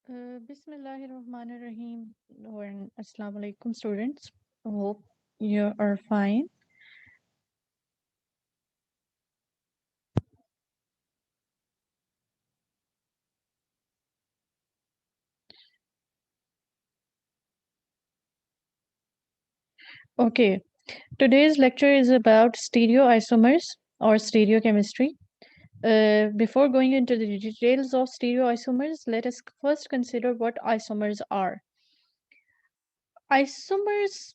Bismillahirrahmanirrahim and Assalamu alaikum students. Hope you are fine. Okay, today's lecture is about stereoisomers or stereochemistry. Before going into the details of stereoisomers, let us first consider what isomers are. Isomers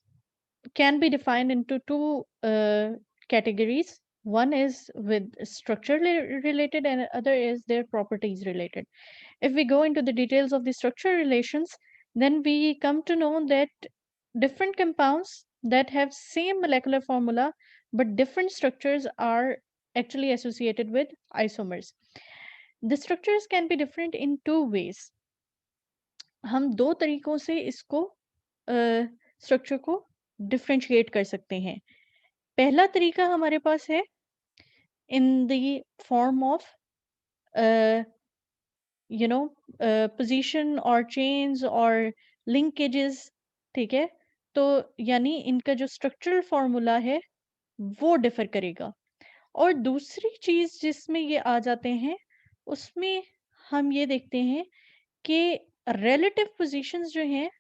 can be defined into two categories. One is with structurally related and other is their properties related. If we go into the details of the structure relations, then we come to know that different compounds that have same molecular formula but different structures are actually associated with isomers. The structures can be different in two ways. हम दो तरीकों से इसको structure को differentiate कर सकते हैं. पहला तरीका हमारे पास है in the form of uh, position or chains or linkages. ठीक है, तो यानी इनका जो स्ट्रक्चरल फॉर्मूला है वो डिफर करेगा. और दूसरी चीज जिसमें ये आ जाते हैं उसमें हम ये देखते हैं कि रिलेटिव पोजीशंस जो हैं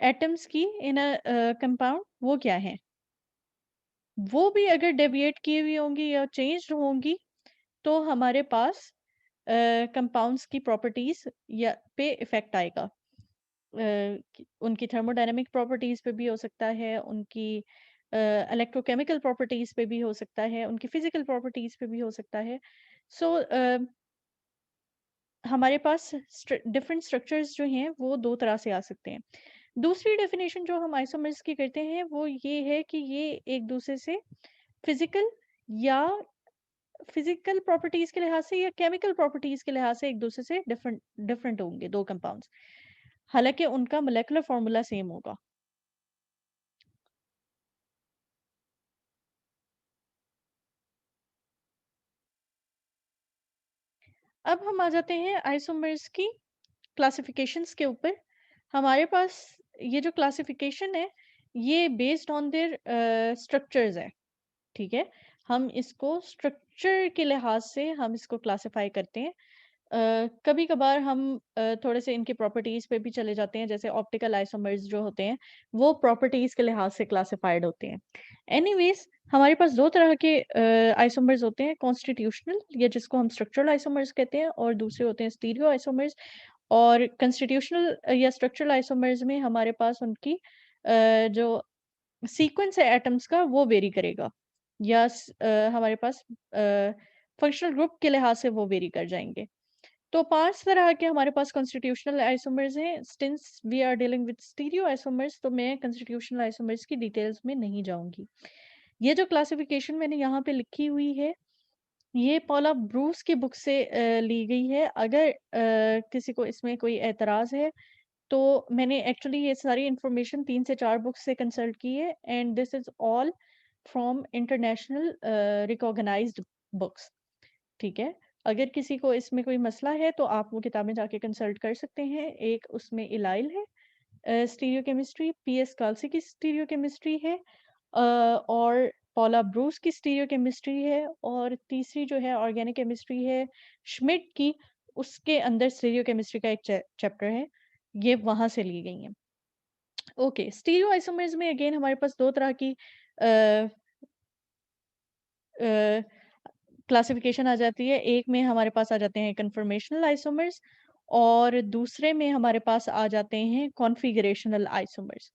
एटम्स की इन अ कंपाउंड वो क्या है, वो भी अगर डेविएट की हुई होंगी या चेंज होंगी तो हमारे पास कंपाउंड्स की प्रॉपर्टीज या पे इफेक्ट आएगा. उनकी थर्मोडायनेमिक प्रॉपर्टीज पे भी हो सकता है, उनकी इलेक्ट्रोकेमिकल प्रॉपर्टीज पे भी हो सकता है, उनकी फिजिकल प्रॉपर्टीज पे भी हो सकता है. सो हमारे पास डिफरेंट स्ट्रक्चर्स जो हैं वो दो तरह से आ सकते हैं. दूसरी डेफिनेशन जो हम आइसोमर्स की करते हैं वो ये है कि ये एक दूसरे से फिजिकल या फिजिकल प्रॉपर्टीज के लिहाज से या केमिकल प्रॉपर्टीज के लिहाज से एक दूसरे से डिफरेंट डिफरेंट होंगे दो कंपाउंड्स, हालांकि उनका मोलेकुलर फॉर्मूला सेम होगा. अब हम आ जाते हैं आइसोमर्स की क्लासिफिकेशंस के ऊपर. हमारे पास ये जो क्लासिफिकेशन है ये बेस्ड ऑन देयर स्ट्रक्चर्स है. ठीक है, हम इसको स्ट्रक्चर के लिहाज से हम इसको क्लासिफाई करते हैं. कभी कभार हम थोड़े से इनकी प्रॉपर्टीज पे भी चले जाते हैं, जैसे ऑप्टिकल आइसोमर्स जो होते हैं वो प्रॉपर्टीज के लिहाज से क्लासिफाइड होते हैं. एनीवेज, हमारे पास दो तरह के आइसोमर्स होते हैं, कॉन्स्टिट्यूशनल या जिसको हम स्ट्रक्चरल आइसोमर्स कहते हैं, और दूसरे होते हैं स्टीरियो आइसोमर्स. और कंस्टिट्यूशनल या स्ट्रक्चरल आइसोमर्स में हमारे पास उनकी जो सीक्वेंस है एटम्स का वो वेरी करेगा, या हमारे पास फंक्शनल ग्रुप के लिहाज से वो वेरी कर जाएंगे. तो 5 तरह के हमारे पास कॉन्स्टिट्यूशनल आइसोमर्स हैं. Since we are dealing with stereo isomers तो मैं कॉन्स्टिट्यूशनल आइसोमर्स की डिटेल्स में नहीं जाऊंगी. ये जो क्लासिफिकेशन मैंने यहाँ पे लिखी हुई है ये पॉला ब्रूस की बुक से ली गई है. अगर किसी को इसमें कोई एतराज है तो मैंने एक्चुअली ये सारी इंफॉर्मेशन 3 से 4 बुक्स से कंसल्ट की है and this is all from international recognised books. ठीक है, अगर किसी को इसमें कोई मसला है तो आप वो किताबें जाके कंसल्ट कर सकते हैं. एक उसमें इलाइल है स्टीरियो केमिस्ट्री, पीएस काल्सी की स्टीरियो केमिस्ट्री है, और पॉला ब्रूस की स्टीरियो केमिस्ट्री है, और तीसरी जो है ऑर्गेनिक केमिस्ट्री है श्मिट की, उसके अंदर स्टीरियो केमिस्ट्री का एक चैप्टर है. ये वहां से ली गई हैं. ओके, स्टीरियो आइसोमर्स में अगेन हमारे पास दो तरह की क्लासिफिकेशन आ जाती है. एक में हमारे पास आ जाते हैं कन्फर्मेशनल आइसोमर्स और दूसरे में हमारे पास आ जाते हैं कॉन्फ़िगरेशनल आइसोमर्स.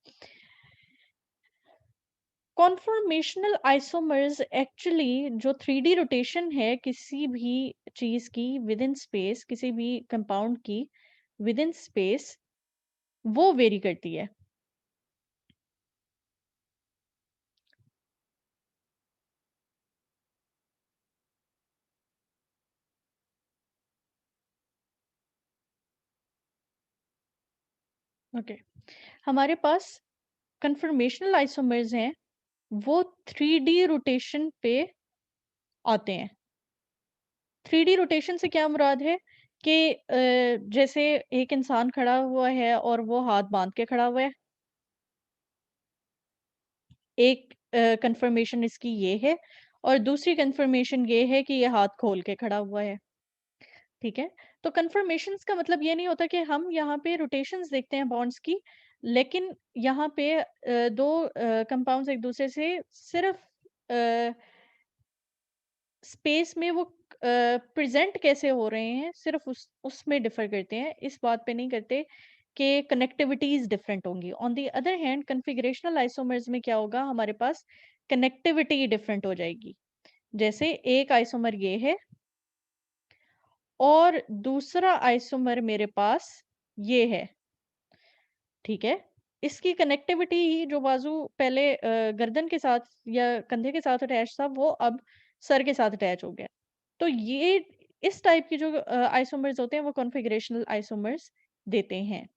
कॉन्फर्मेशनल आइसोमर्स एक्चुअली जो 3D रोटेशन है किसी भी चीज की विद इन स्पेस, किसी भी कंपाउंड की विद इन स्पेस, वो वेरी करती है. ओके, हमारे पास कन्फर्मेशनल आइसोमर्स हैं वो 3D रोटेशन पे आते हैं. 3D रोटेशन से क्या मुराद है कि जैसे एक इंसान खड़ा हुआ है और वो हाथ बांध के खड़ा हुआ है। एक कन्फर्मेशन इसकी ये है और दूसरी कन्फर्मेशन ये है कि ये हाथ खोल के खड़ा हुआ है, ठीक है? तो कन्फर्मेशंस का मतलब ये नहीं होता कि हम यहाँ पे रोटेशंस देखते हैं बॉन्ड्स की, लेकिन यहाँ पे 2 कंपाउंड्स एक-दूसरे से सिर्फ़ अ, स्पेस में वो प्रेज़ेंट कैसे हो रहे हैं, सिर्फ़ उसमें डिफ़र करते हैं। इस बात पे नहीं करते कि कनेक्टिविटीज़ डिफ़रेंट होंगी। On the other hand configurational isomers में क्या होगा, हमारे पास कनेक्टिविटी डिफ़रेंट हो जाएगी। जैसे एक आइसोमर ये है और दूसरा आइसोमर मेरे पास ये है, ठीक है? इसकी कनेक्टिविटी ही जो बाज़ू पहले गर्दन के साथ या कंधे के साथ अटैच था, वो अब सर के साथ अटैच हो गया। तो ये इस टाइप की जो आइसोमर्स होते हैं, वो कॉन्फ़िगरेशनल आइसोमर्स देते हैं।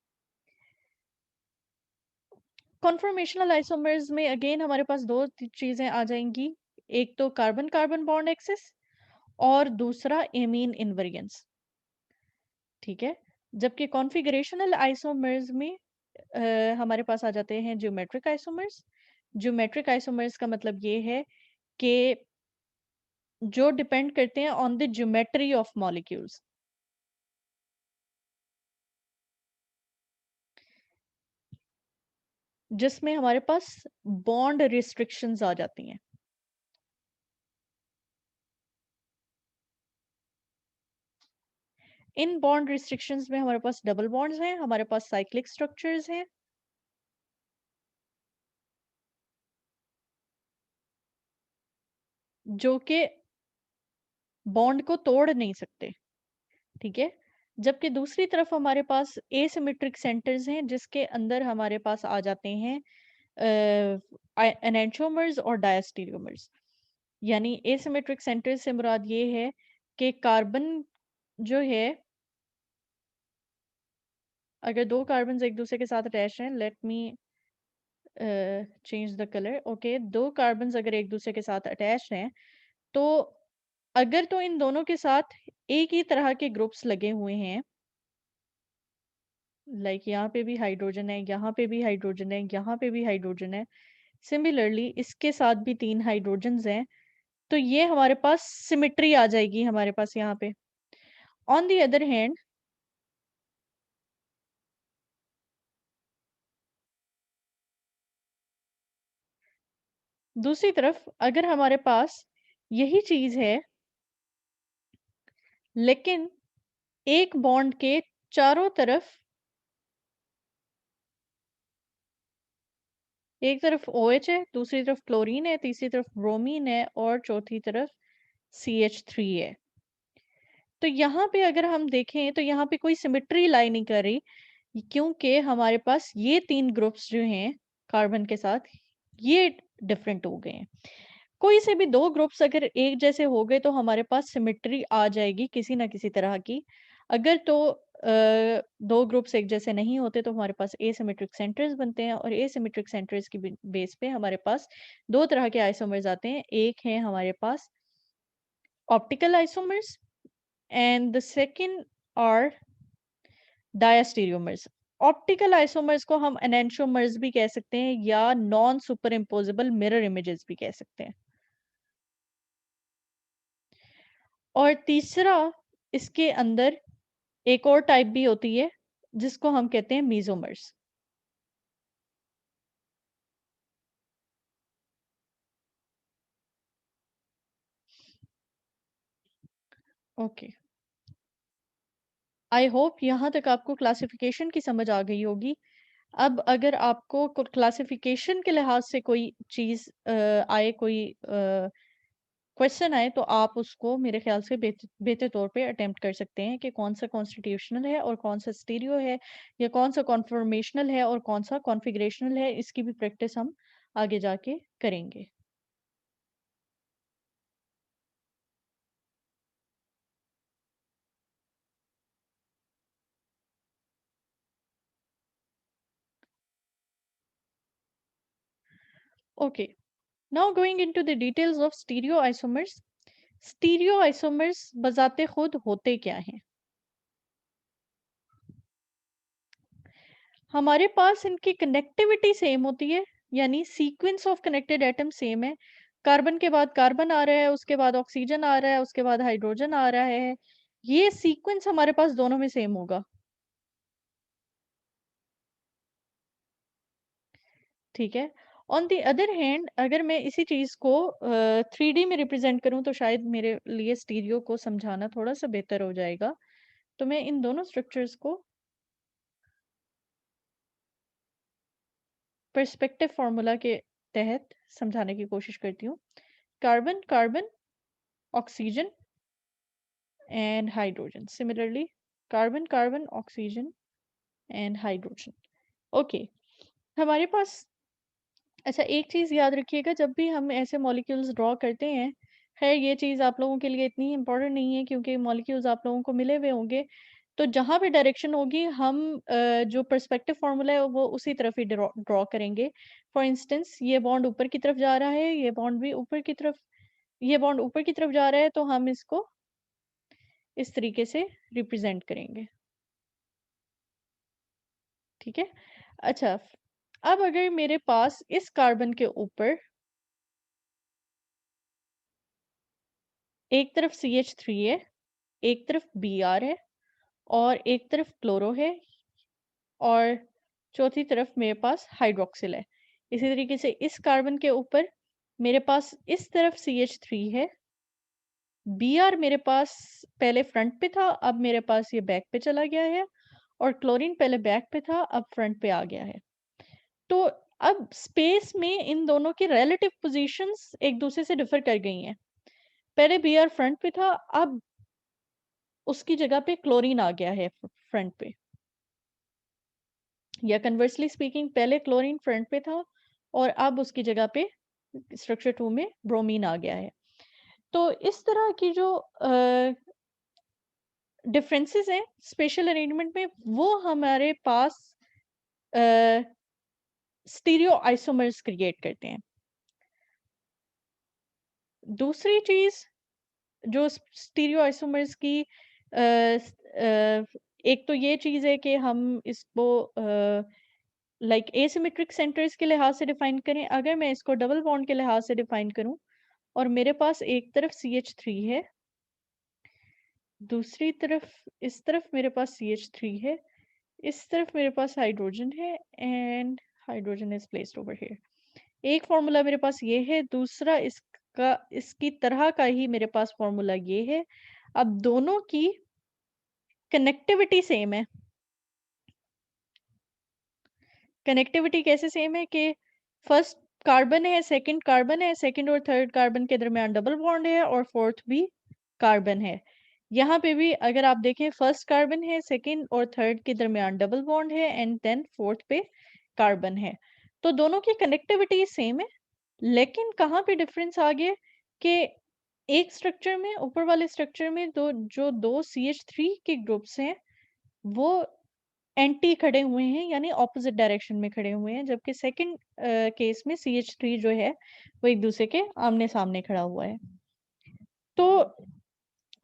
कन्फर्मेशनल आइसोमर्स में अगेन हमारे पास 2 चीज़ें आ जाएँगी। एक तो कार्बन-कार्बन बॉन्ड एक्सिस और दूसरा एमीन इनवेरियंस, ठीक है? जबकि कॉन्फ़िगरेशनल आइसोमर्स में हमारे पास आ जाते हैं ज्योमेट्रिक आइसोमर्स। ज्योमेट्रिक आइसोमर्स का मतलब ये है कि जो डिपेंड करते हैं on the geometry of molecules, जिसमें हमारे पास बॉन्ड रिस्ट्रिक्शंस आ जाती हैं। इन बॉन्ड रिस्ट्रिक्शंस में हमारे पास डबल बॉन्ड्स हैं, हमारे पास साइक्लिक स्ट्रक्चर्स हैं, जो कि बॉन्ड को तोड़ नहीं सकते, ठीक है? जबकि दूसरी तरफ हमारे पास एसिमेट्रिक सेंटर्स हैं, जिसके अंदर हमारे पास आ जाते हैं एनेंटियोमर्स और डायस्टेरियोमर्स। यानी एसिमेट्रिक सेंटर्स से मुराद ये है कि कार्बन जो है, अगर 2 कार्बन्स एक-दूसरे के साथ अटैच हैं, let me change the colour, okay, 2 carbons अगर एक-दूसरे के साथ अटैच हैं, तो अगर तो इन दोनों के साथ एक ही तरह के ग्रुप्स लगे हुए हैं, लाइक यहाँ पे भी हाइड्रोजन है, यहाँ पे भी हाइड्रोजन है, यहाँ पे भी हाइड्रोजन है, सिमिलरली इसके साथ भी 3 हाइड्रोजन्स हैं, तो ये हमारे पास सिमेट्री आ जाएगी हमारे पास यहाँ पे। ऑन द अदर हैंड दूसरी तरफ अगर हमारे पास यही चीज़ है, लेकिन एक बॉन्ड के चारों तरफ, एक तरफ OH है, दूसरी तरफ क्लोरीन है, तीसरी तरफ ब्रोमीन है और चौथी तरफ CH3 है। तो यहाँ पे अगर हम देखें तो यहाँ पे कोई सिमेट्री लाई नहीं कर रही, क्योंकि हमारे पास ये 3 ग्रुप्स जो हैं कार्बन के साथ, ये डिफरेंट हो गए हैं। कोई से भी 2 ग्रुप्स अगर एक जैसे हो गए तो हमारे पास सिमेट्री आ जाएगी किसी न किसी तरह की। अगर तो 2 ग्रुप्स एक जैसे नहीं होते तो हमारे पास एसिमेट्रिक सेंटर्स बनते हैं और एसिमेट्रिक सेंटर्स की बेस पे हमारे पास 2 तरह के आइसोमर्स आते हैं। एक है हमारे पास optical isomers and the second are diastereomers. Optical isomers को हम एनेंटियोमर्स भी कह सकते हैं या non super imposable mirror images भी कह सकते हैं। और तीसरा, इसके अंदर एक और टाइप भी होती है जिसको हम कहते हैं मीज़ोमर्स। ओके, आई होप यहाँ तक आपको क्लासिफिकेशन की समझ आ गई होगी। अब अगर आपको क्लासिफिकेशन के लिहाज से कोई चीज़ आए, कोई क्वेश्चन आए, तो आप उसको मेरे ख्याल से बेहतर तौर पे अटेम्प्ट कर सकते हैं कि कौन सा कॉन्स्टिट्यूशनल है और कौन सा स्टीरियो है, या कौन सा कॉन्फॉर्मेशनल है और कौन सा कॉन्फ़िगरेशनल है। इसकी भी प्रैक्टिस हम आगे जाके करेंगे। Okay, now going into the details of stereo isomers. Stereo isomers बजाते खुद होते क्या हैं? हमारे पास इनकी कनेक्टिविटी सेम होती है, यानी sequence of connected atom same है। कार्बन के बाद कार्बन आ रहा है, उसके बाद ऑक्सीजन आ रहा है, उसके बाद हाइड्रोजन आ रहा है। ये सीक्वेंस हमारे पास दोनों में सेम होगा। ठीक है। ऑन द अदर हैंड अगर मैं इसी चीज़ को 3D में रिप्रेजेंट करूँ तो शायद मेरे लिए स्टीरियो को समझाना थोड़ा-सा बेहतर हो जाएगा। तो मैं इन दोनों स्ट्रक्चर्स को पर्सपेक्टिव फ़ॉर्मूला के तहत समझाने की कोशिश करती हूँ। Carbon, carbon, oxygen and hydrogen. Similarly carbon, carbon, oxygen and hydrogen. Okay, हमारे पास अच्छा एक चीज़ याद रखिएगा जब भी हम ऐसे मॉलिक्यूल्स ड्रॉ करते हैं, ख़ैर ये चीज़ आप लोगों के लिए इतनी इम्पोर्टेंट नहीं है क्योंकि मॉलिक्यूल्स आप लोगों को मिले हुए होंगे। तो जहाँ भी डायरेक्शन होगी हम जो पर्सपेक्टिव फ़ॉर्मूला है वो उसी तरफ ही ड्रॉ ड्रॉ करेंगे। फॉर इंस्टेंस ये बॉन्ड ऊपर की तरफ जा रहा है, ये बॉन्ड भी ऊपर की तरफ ये बॉन्ड ऊपर की तरफ जा रहा है तो हम इसको इस तरीके से रिप्रेज़ेंट करेंगे। ठीक है? अच्छा, अब अगर मेरे पास इस कार्बन के ऊपर एक तरफ CH3 है, एक तरफ Br है और एक तरफ क्लोरो है और चौथी तरफ मेरे पास हाइड्रॉक्सिल है। इसी तरीके से इस कार्बन के ऊपर मेरे पास इस तरफ CH3 है, Br मेरे पास पहले फ्रंट पे था, अब मेरे पास ये बैक पे चला गया है और क्लोरीन पहले बैक पे था, अब फ्रंट पे आ गया है। तो अब स्पेस में इन दोनों की रिलेटिव पोज़ीशंस एक दूसरे से डिफ़र कर गई हैं। पहले Br फ्रंट पे था, अब उसकी जगह पे क्लोरीन आ गया है फ्रंट पे। या कन्वर्सली स्पीकिंग पहले क्लोरीन फ्रंट पे था और अब उसकी जगह पे स्ट्रक्चर 2 में ब्रोमीन आ गया है। तो इस तरह की जो डिफरेंसेस हैं स्पेशल अरेंजमेंट में वो हमारे पास स्टीरियो आइसोमर्स क्रिएट करते हैं। दूसरी चीज़ जो स्टीरियो आइसोमर्स की एक तो ये चीज़ है कि हम इसको लाइक एसिमेट्रिक सेंटर्स के लिहाज से डिफाइन करें। अगर मैं इसको डबल बॉन्ड के लिहाज से डिफाइन करूं और मेरे पास एक तरफ CH3 है, दूसरी तरफ इस तरफ मेरे पास CH3 है, इस तरफ मेरे पास हाइड्रोजन है and hydrogen is placed over here. एक फॉर्मूला मेरे पास ये है, दूसरा इसका इसकी तरह का ही मेरे पास फॉर्मूला ये है। अब दोनों की कनेक्टिविटी सेम है। कनेक्टिविटी कैसे सेम है कि फर्स्ट कार्बन है, सेकंड कार्बन है, सेकंड और थर्ड कार्बन के दरमियान डबल बॉन्ड है और फोर्थ भी कार्बन है। यहाँ पे भी अगर आप देखें फर्स्ट कार्बन है, सेकंड और थर्ड के दरमियान डबल बॉन्ड है एंड देन फोर्थ पे कार्बन है। तो दोनों की कनेक्टिविटी सेम है, लेकिन कहाँ पे डिफरेंस आ गया कि एक स्ट्रक्चर में ऊपर वाले स्ट्रक्चर में दो CH3 के ग्रुप्स हैं वो एंटी खड़े हुए हैं यानी ऑपोजिट डायरेक्शन में खड़े हुए हैं, जबकि सेकंड केस में CH3 जो है वो एक दूसरे के आमने सामने खड़ा हुआ है। तो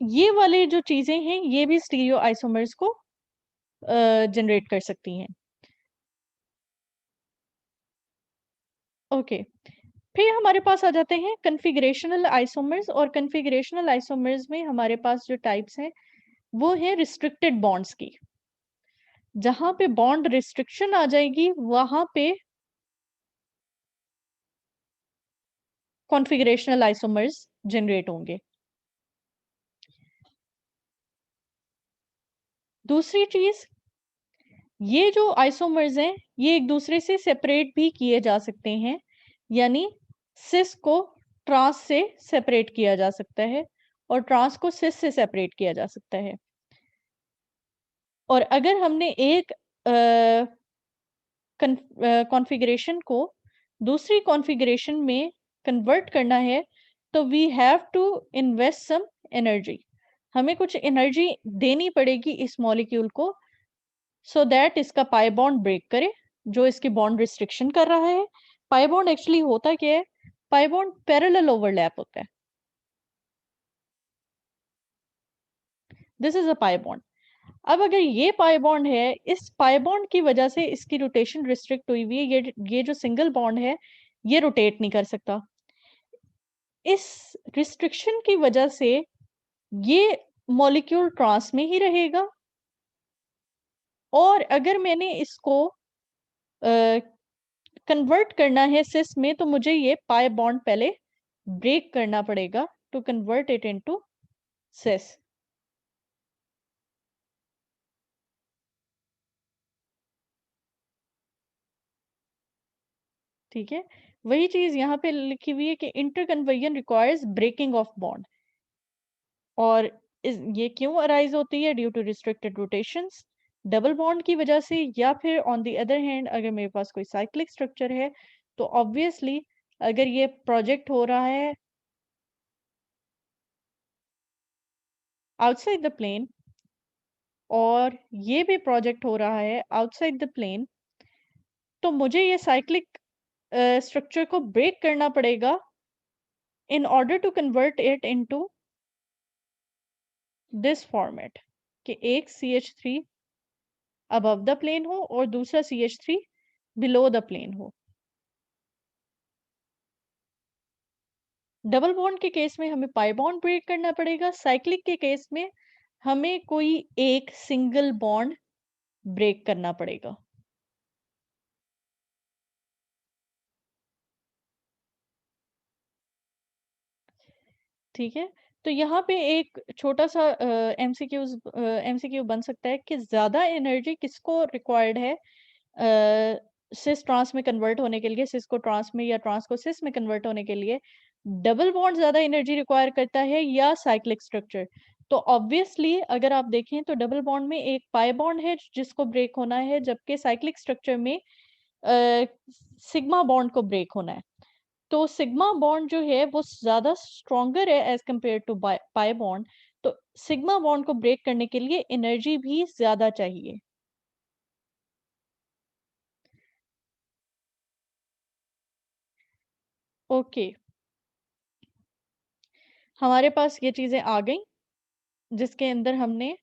ये वाले जो चीजें हैं ये भी स्टीरियो आइसोमर्स को जनरेट कर सकती हैं। ओके, फिर हमारे पास आ जाते हैं कन्फिगरेशनल आइसोमर्स और कन्फिगरेशनल आइसोमर्स में हमारे पास जो टाइप्स हैं वो है रिस्ट्रिक्टेड बॉन्ड्स की। जहां पे बॉन्ड रिस्ट्रिक्शन आ जाएगी वहां पे कॉन्फ़िगरेशनल आइसोमर्स जनरेट होंगे। दूसरी चीज़, ये जो आइसोमर्स हैं, ये एक दूसरे से सेपरेट भी किए जा सकते हैं, यानी सिस को ट्रांस से सेपरेट किया जा सकता है और ट्रांस को सिस से सेपरेट किया जा सकता है। और अगर हमने एक कॉन्फ़िगरेशन को दूसरी कॉन्फ़िगरेशन में कन्वर्ट करना है, तो we have to invest some energy. हमें कुछ एनर्जी देनी पड़ेगी इस मॉलिक्यूल को सो दैट इसका पाई बॉन्ड ब्रेक करे, जो इसकी बॉन्ड रिस्ट्रिक्शन कर रहा है। पाई बॉन्ड एक्चुअली होता क्या है? पाई बॉन्ड पैरेलल ओवरलैप होता है। This is a pi bond. अब अगर ये पाई बॉन्ड है, इस पाई बॉन्ड की वजह से इसकी रोटेशन रिस्ट्रिक्ट हुई हुई है, ये जो सिंगल बॉन्ड है, ये रोटेट नहीं कर सकता। इस रिस्ट्रिक्शन की वजह से ये मॉलिक्यूल ट्रांस में ही रहेगा और अगर मैंने इसको कन्वर्ट करना है सिस में तो मुझे ये पाई बॉन्ड पहले ब्रेक करना पड़ेगा टू कन्वर्ट इट इनटू सिस। ठीक है, वही चीज यहाँ पे लिखी हुई है कि inter conversion requires breaking of bond. और ये क्यों अराइज होती है? Due to restricted rotations, double bond की वजह से, या फिर ऑन द अदर हैंड अगर मेरे पास कोई साइक्लिक स्ट्रक्चर है तो ऑब्वियसली अगर ये प्रोजेक्ट हो रहा है आउटसाइड द प्लेन और ये भी प्रोजेक्ट हो रहा है आउटसाइड द प्लेन, तो मुझे ये साइक्लिक स्ट्रक्चर को ब्रेक करना पड़ेगा in order to convert it into this format कि एक CH3 अबव द प्लेन हो और दूसरा CH3 बिलो द प्लेन हो। डबल बॉन्ड के केस में हमें पाई बॉन्ड ब्रेक करना पड़ेगा, साइक्लिक के केस में हमें कोई एक सिंगल बॉन्ड ब्रेक करना पड़ेगा। ठीक है, तो यहाँ पे एक छोटा सा एमसीक्यू बन सकता है कि ज्यादा एनर्जी किसको रिक्वायर्ड है सिस ट्रांस में कन्वर्ट होने के लिए, सिस को ट्रांस में या ट्रांस को सिस में कन्वर्ट होने के लिए डबल बॉन्ड ज्यादा एनर्जी रिक्वायर करता है या साइक्लिक स्ट्रक्चर? तो ऑब्वियसली अगर आप देखें तो डबल बॉन्ड में एक पाई बॉन्ड है जिसको ब्रेक होना है, जबकि साइक्लिक स्ट्रक्चर में सिग्मा बॉन्ड को ब्रेक होना है। तो सिग्मा बॉन्ड जो है वो ज्यादा स्ट्रॉन्गर है as compare to pi bond, तो सिग्मा बॉन्ड को ब्रेक करने के लिए एनर्जी भी ज्यादा चाहिए। ओके, हमारे पास ये चीजें आ गई जिसके अंदर हमने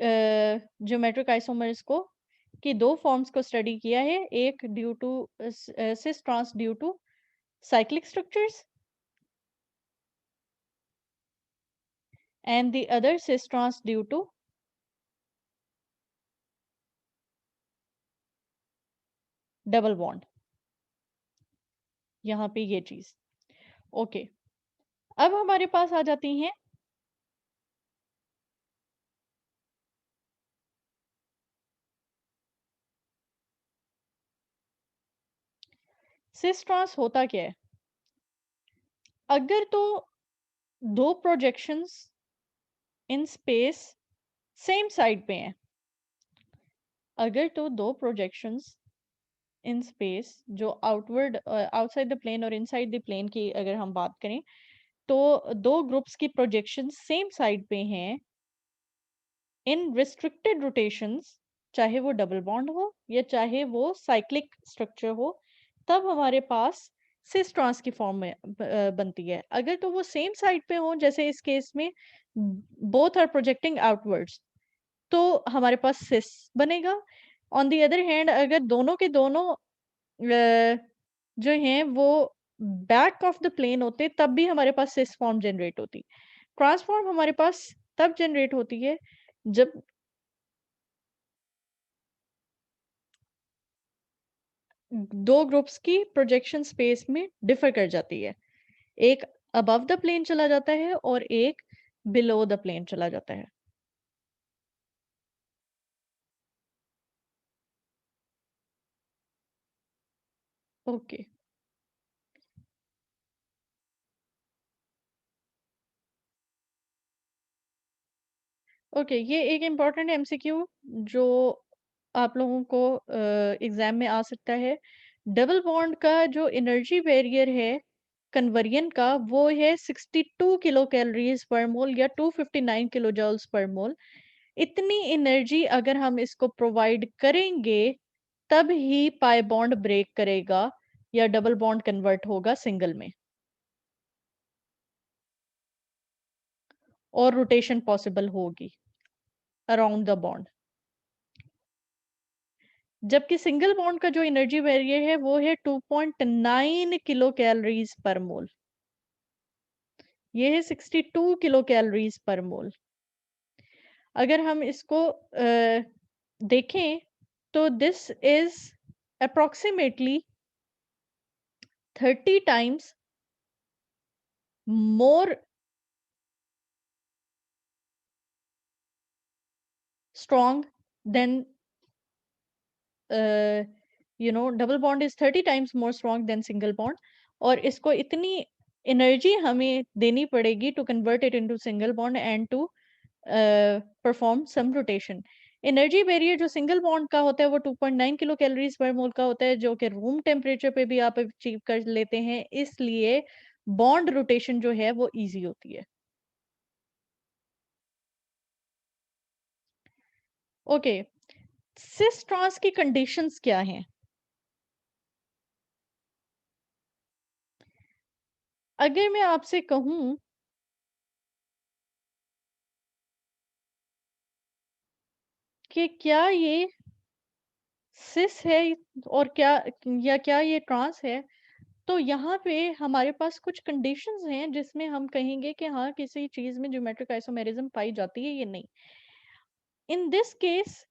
ज्योमेट्रिक आइसोमर्स को की दो फॉर्म्स को स्टडी किया है, एक due to cis trans due to cyclic structures and the other cis trans due to double bond. यहाँ पे ये चीज ओके। अब हमारे पास आ जाती हैं सिस ट्रांस होता क्या है? अगर तो दो projections in space same side पे हैं, अगर तो दो प्रोजेक्शंस इन स्पेस जो आउटवर्ड आउटसाइड द प्लेन और इनसाइड द प्लेन की अगर हम बात करें तो दो ग्रुप्स की प्रोजेक्शन सेम साइड पे हैं इन रिस्ट्रिक्टेड रोटेशंस, चाहे वो डबल बॉन्ड हो या चाहे वो साइक्लिक स्ट्रक्चर हो, तब हमारे पास सिस ट्रांस की फॉर्म में बनती है। अगर तो वो सेम साइड पे हो, जैसे इस केस में बोथ आर प्रोजेक्टिंग आउटवर्ड्स, तो हमारे पास सिस बनेगा। ऑन द अदर हैंड अगर दोनों के दोनों जो हैं वो बैक ऑफ द प्लेन होते, तब भी हमारे पास सिस फॉर्म जनरेट होती। ट्रांसफॉर्म हमारे पास तब जनरेट होती है जब दो ग्रुप्स की प्रोजेक्शन स्पेस में डिफर कर जाती है, एक अबव द प्लेन चला जाता है और एक बिलो द प्लेन चला जाता है। ओके ओके, ये एक इम्पॉर्टेंट एमसीक्यू जो आप लोगों को एग्जाम में आ सकता है। डबल बॉन्ड का जो एनर्जी बैरियर है कन्वर्जन का, वो है 62 किलो कैलोरीज पर मोल या 259 किलो जूल्स पर मोल। इतनी एनर्जी अगर हम इसको प्रोवाइड करेंगे तब ही पाई बॉन्ड ब्रेक करेगा या डबल बॉन्ड कन्वर्ट होगा सिंगल में और रोटेशन पॉसिबल होगी। Around the bond. जबकि सिंगल बॉन्ड का जो एनर्जी बैरियर है वो है 2.9 किलो कैलोरीज पर मोल। ये है 62 किलो कैलोरीज पर मोल। अगर हम इसको देखें तो this is approximately 30 times more strong than double bond is 30 times more strong than single bond. और इसको इतनी एनर्जी हमें देनी पड़ेगी to convert it into single bond and to perform some rotation. Energy barrier जो सिंगल बॉन्ड का होता है वो 2.9 किलो कैलोरीज पर मोल का होता है, जो कि रूम टेम्परेचर पे भी आप अचीव कर लेते हैं, इसलिए बॉन्ड रोटेशन जो है वो इजी होती है। ओके, सिस ट्रांस की कंडीशंस क्या हैं? अगर मैं आपसे कहूं कि क्या ये सिस है और क्या, या क्या ये ट्रांस है, तो यहाँ पे हमारे पास कुछ कंडीशंस हैं जिसमें हम कहेंगे कि हाँ किसी चीज में ज्योमेट्रिक आइसोमेरिज्म पाई जाती है या नहीं। In this case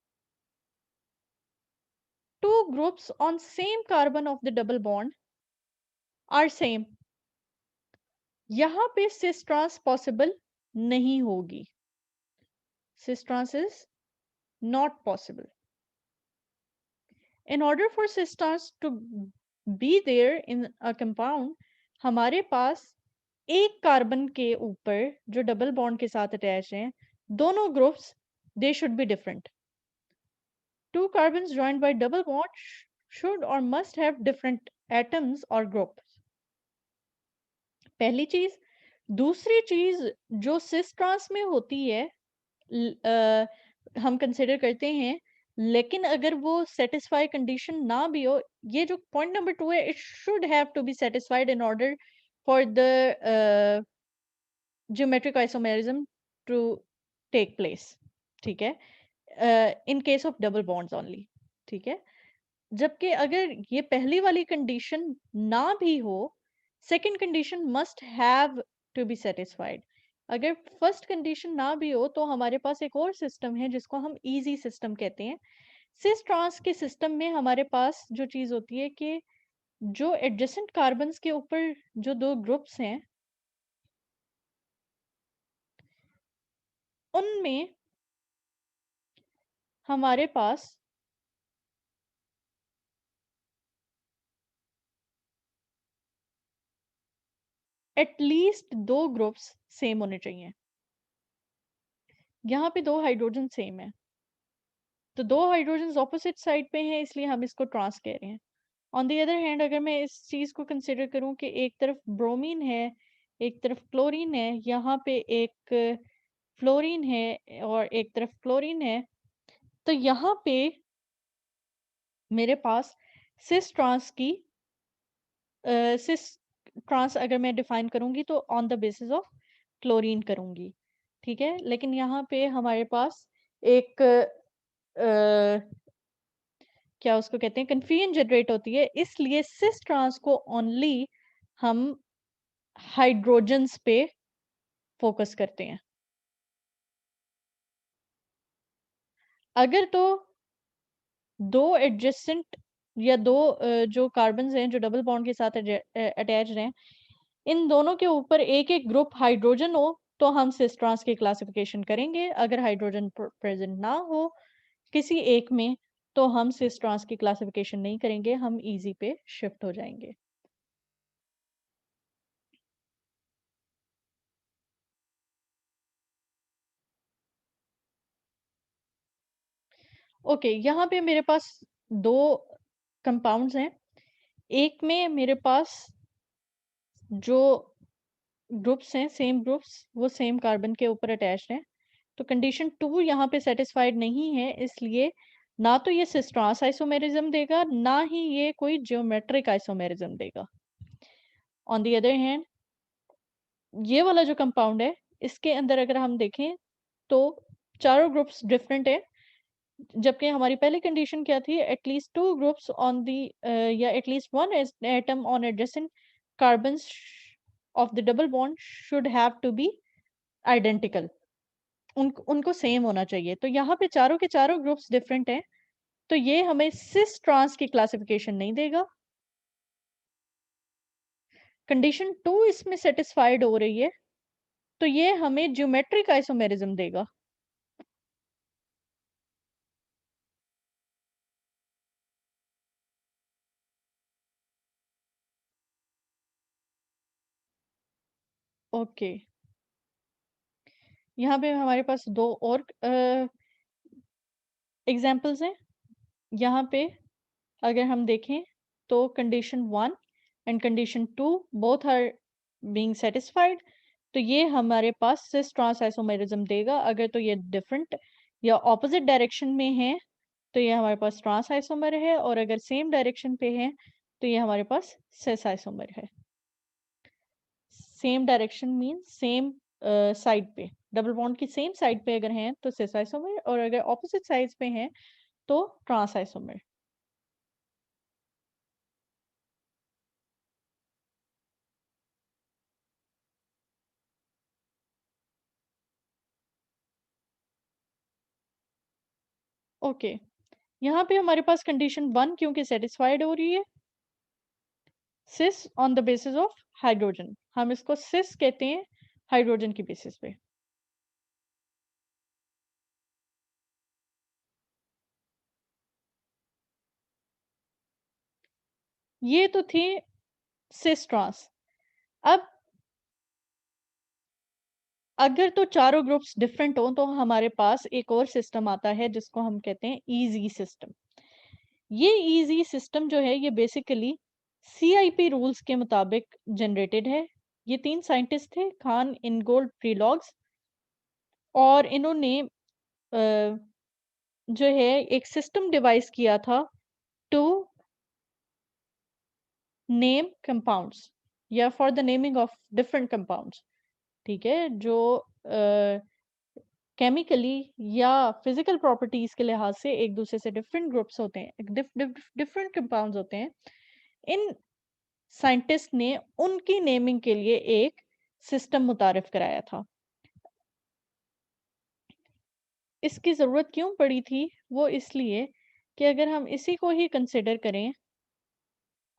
two groups on same carbon of the double bond are same। यहाँ पे सिस ट्रांस पॉसिबल नहीं होगी। Cis trans is not possible. In order for cis trans to be there in a compound, हमारे पास एक carbon के ऊपर जो double bond के साथ अटैच हैं, दोनों groups they should be different. Two carbons joined by double bond should or must have different atoms or groups। पहली चीज। दूसरी चीज जो सिस ट्रांस में होती है, हम कंसिडर करते हैं, लेकिन अगर वो सेटिस्फाई कंडीशन ना भी हो, ये जो पॉइंट नंबर 2 है, it should have to be satisfied in order for the geometric isomerism to take place. ठीक है, in case of double bonds only. ठीक है, जबकि अगर ये पहली वाली कंडीशन ना भी हो, second condition must have to be satisfied. अगर फर्स्ट कंडीशन ना भी हो तो हमारे पास एक और सिस्टम है जिसको हम इजी सिस्टम कहते हैं। सिस ट्रांस के सिस्टम में हमारे पास जो चीज होती है कि जो एडजेसेंट कार्बन्स के ऊपर जो दो ग्रुप्स हैं, उनमें हमारे पास एटलीस्ट दो ग्रुप्स सेम होने चाहिए। यहाँ पे दो हाइड्रोजन सेम है, तो दो हाइड्रोजन ऑपोजिट साइड पे हैं, इसलिए हम इसको ट्रांस कह रहे हैं। ऑन द अदर हैंड अगर मैं इस चीज को कंसिडर करूं कि एक तरफ ब्रोमीन है, एक तरफ क्लोरीन है, यहाँ पे एक फ्लोरीन है और एक तरफ क्लोरीन है, तो यहाँ पे मेरे पास सिस ट्रांस की सिस ट्रांस अगर मैं डिफाइन करूंगी तो on the basis of chlorine करूंगी। ठीक है, लेकिन यहाँ पे हमारे पास एक क्या उसको कहते हैं, कंफ्यूजन जनरेट होती है, इसलिए सिस ट्रांस को ओनली हम हाइड्रोजन्स पे फोकस करते हैं। अगर तो दो एडजेसेंट या दो जो कार्बन्स हैं जो डबल बॉन्ड के साथ अटैच्ड हैं, इन दोनों के ऊपर एक एक ग्रुप हाइड्रोजन हो तो हम सिस ट्रांस की क्लासिफिकेशन करेंगे। अगर हाइड्रोजन प्रेजेंट ना हो किसी एक में तो हम सिस ट्रांस की क्लासिफिकेशन नहीं करेंगे, हम इजी पे शिफ्ट हो जाएंगे। ओके, यहाँ पे मेरे पास दो कंपाउंड्स हैं। एक में मेरे पास जो ग्रुप्स हैं, सेम ग्रुप्स, वो सेम कार्बन के ऊपर अटैच्ड हैं, तो कंडीशन 2 यहाँ पे सेटिस्फाइड नहीं है, इसलिए ना तो ये सिस ट्रांस आइसोमेरिज्म देगा, ना ही ये कोई ज्योमेट्रिक आइसोमेरिज्म देगा। ऑन द अदर हैंड ये वाला जो कंपाउंड है, इसके अंदर अगर हम देखें तो चारों ग्रुप्स डिफरेंट है, जबकि हमारी पहली कंडीशन क्या थी, at least two groups on the या at least one atom on adjacent carbons of the double bond should have to be identical, उनको सेम होना चाहिए। तो यहाँ पे चारों के चारों ग्रुप्स डिफरेंट हैं, तो ये हमें सिस ट्रांस की क्लासिफिकेशन नहीं देगा। कंडीशन 2 इसमें सेटिस्फाइड हो रही है, तो ये हमें ज्योमेट्रिक आइसोमेरिज्म देगा। ओके, यहाँ पे हमारे पास दो और एग्जाम्पल्स हैं। यहाँ पे अगर हम देखें तो condition 1 and condition 2 both are being satisfied, तो ये हमारे पास सिस ट्रांस आइसोमेरिज्म देगा। अगर तो ये डिफरेंट या ऑपोजिट डायरेक्शन में है तो ये हमारे पास ट्रांस आइसोमर है, और अगर सेम डायरेक्शन पे है तो ये हमारे पास सिस आइसोमर है। Same direction mean same side पे, डबल बॉन्ड की सेम साइड पे अगर हैं तो सिस आइसोमर, और अगर ऑपोजिट साइड्स पे हैं तो ट्रांस आइसोमर। ओके, यहाँ पे हमारे पास कंडीशन 1 क्योंकि सेटिस्फाइड हो रही है, cis on the basis of hydrogen, हम इसको सिस कहते हैं हाइड्रोजन की बेसिस पे। ये तो थी सिस ट्रांस। अब अगर तो चारों ग्रुप्स डिफरेंट हो तो हमारे पास एक और सिस्टम आता है जिसको हम कहते हैं इजी सिस्टम। ये इजी सिस्टम जो है ये बेसिकली सीआईपी रूल्स के मुताबिक जनरेटेड है। ये तीन साइंटिस्ट थे, खान, इनगोल्ड, प्रीलॉग्स, और इन्होंने जो है एक सिस्टम डिवाइस किया था टू नेम कंपाउंड्स या for the naming of different compounds. ठीक है, जो केमिकली या फिजिकल प्रॉपर्टीज के लिहाज से एक दूसरे से डिफरेंट ग्रुप्स होते हैं, डिफरेंट कंपाउंड्स होते हैं, इन साइंटिस्ट ने उनकी नेमिंग के लिए एक सिस्टम मुतारिफ कराया था। इसकी ज़रूरत क्यों पड़ी थी? वो इसलिए कि अगर हम इसी को ही कंसिडर करें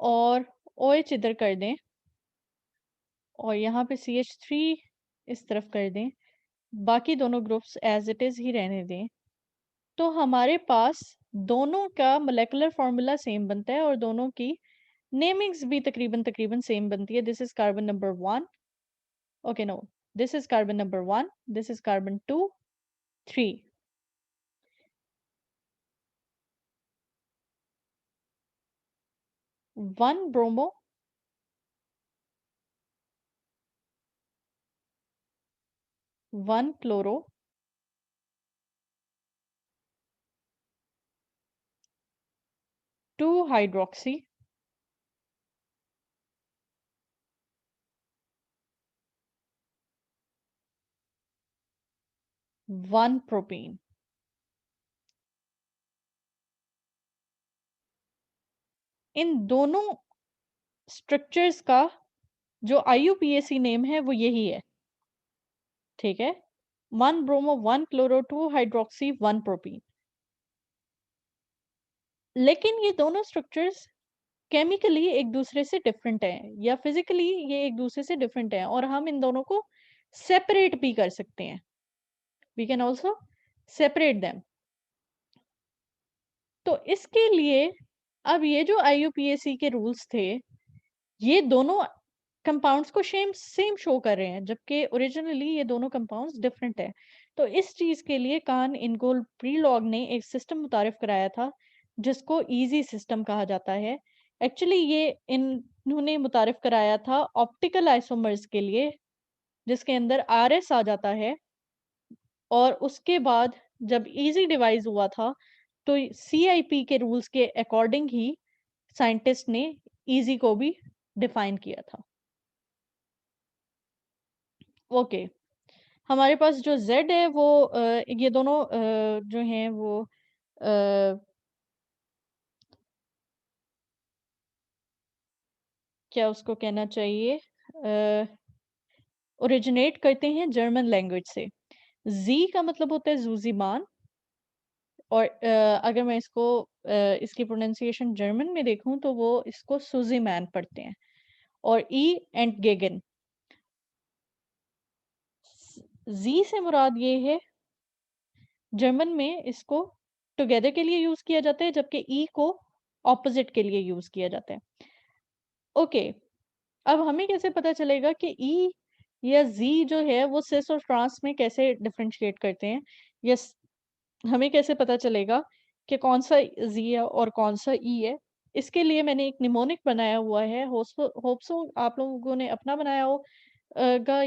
और OH इधर कर दें और यहाँ पे CH3 इस तरफ कर दें, बाकी दोनों ग्रुप्स एज इट इज़ ही रहने दें, तो हमारे पास दोनों का मोलेकुलर फॉर्मूला सेम बनता है और दोनों की नेमिंग्स भी तकरीबन तकरीबन सेम बनती है। This is carbon number 1, okay no, this is carbon number 1, this is carbon 2, 3। 1 bromo, 1 chloro, 2 hydroxy, 1 propene. इन दोनों स्ट्रक्चर्स का जो IUPAC नेम है वो यही है। ठीक है, 1 ब्रोमो, 1 क्लोरो, 2 हाइड्रोक्सी, 1 प्रोपीन। लेकिन ये दोनों स्ट्रक्चर्स केमिकली एक दूसरे से डिफरेंट हैं या फिजिकली ये एक दूसरे से डिफरेंट हैं, और हम इन दोनों को सेपरेट भी कर सकते हैं। We can also separate them. तो इसके लिए अब ये जो IUPAC के रूल्स थे, ये दोनों कंपाउंड्स को सेम सेम शो कर रहे हैं, जबकि ओरिजिनली ये दोनों कंपाउंड्स डिफरेंट है। तो इस चीज के लिए कान इनगोल प्रीलॉग ने एक सिस्टम मुतारिफ कराया था जिसको इजी सिस्टम कहा जाता है। एक्चुअली ये इन्होंने मुतारिफ कराया था ऑप्टिकल आइसोमर्स के लिए, जिसके अंदर RS आ जाता है, और उसके बाद जब इजी डिवाइस हुआ था तो CIP के रूल्स के अकॉर्डिंग ही साइंटिस्ट ने इजी को भी डिफाइन किया था। ओके, हमारे पास जो Z है वो ये दोनों जो हैं वो क्या उसको कहना चाहिए, ओरिजिनेट करते हैं जर्मन लैंग्वेज से। ज़ी का मतलब होता है ज़ूज़ीमान, और अगर मैं इसकी प्रोनंसिएशन जर्मन में देखूँ तो वो इसको सुज़ीमैन पढ़ते हैं। और ई एंटगेगेन, ज़ी से मुराद ये है, जर्मन में इसको टुगेदर के लिए यूज़ किया जाता है, जबकि ई को ऑपोज़िट के लिए यूज़ किया जाता है। ओके, अब हमें कैसे पता चलेगा कि ई या ज़ी जो है वो सिस और ट्रांस में कैसे डिफरेंशिएट करते हैं? यस, हमें कैसे पता चलेगा कि कौन-सा ज़ी है और कौन-सा ई है? इसके लिए मैंने एक निमोनिक बनाया हुआ है, होप सो आप लोगों ने अपना बनाया हो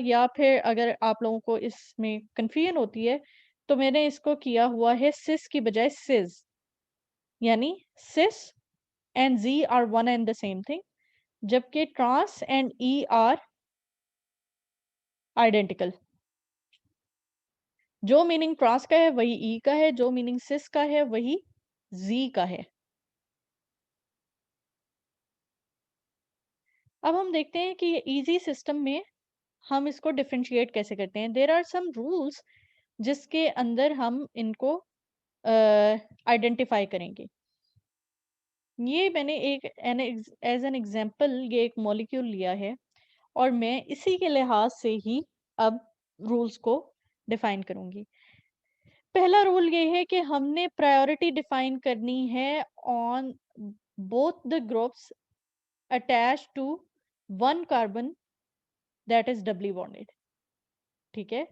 या फिर अगर आप लोगों को इसमें कन्फ्यूजन होती है, तो मैंने इसको किया हुआ है सिस की बजाय सिज़, यानी cis and Z are one and the same thing, जबकि trans and E are identical. जो मीनिंग ट्रांस का है वही ई का है, जो मीनिंग सिस का है वही ज़ी का है। अब हम देखते हैं कि ये ईज़ी सिस्टम में हम इसको डिफरेंशिएट कैसे करते हैं। देयर आर सम रूल्स जिसके अंदर हम इनको आइडेंटिफाई करेंगे। ये मैंने एक एज एन एग्जांपल ये एक मॉलिक्यूल लिया है, और मैं इसी के लिहाज से ही अब रूल्स को डिफाइन करूंगी। पहला रूल ये है कि हमने प्रायोरिटी डिफाइन करनी है on both the groups attach to one carbon that is doubly bonded. ठीक है,